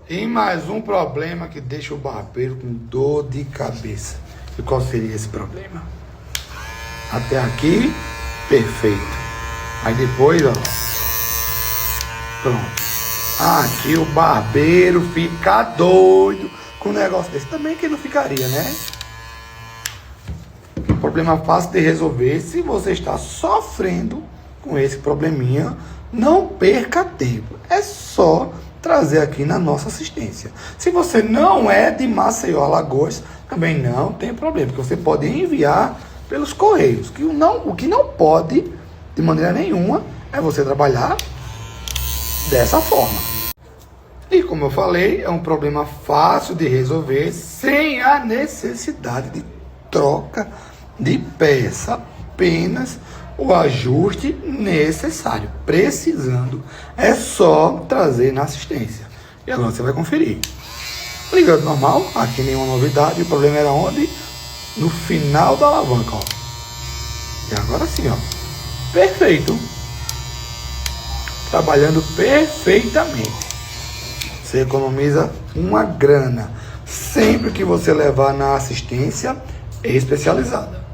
E mais um problema que deixa o barbeiro com dor de cabeça. E qual seria esse problema? Até aqui, perfeito. Aí depois, ó. Pronto. Aqui o barbeiro fica doido com um negócio desse. Também que não ficaria, né? Problema fácil de resolver. Se você está sofrendo com esse probleminha, não perca tempo. É só trazer aqui na nossa assistência. Se você não é de Maceió, Alagoas, também não tem problema, porque você pode enviar pelos correios. O que não pode, de maneira nenhuma, é você trabalhar dessa forma. E como eu falei, é um problema fácil de resolver sem a necessidade de troca de peça, apenas o ajuste necessário. Precisando, é só trazer na assistência. E agora você vai conferir. Ligando normal, aqui nenhuma novidade. O problema era onde? No final da alavanca, ó. E agora sim, ó. Perfeito. Trabalhando perfeitamente. Você economiza uma grana sempre que você levar na assistência especializada.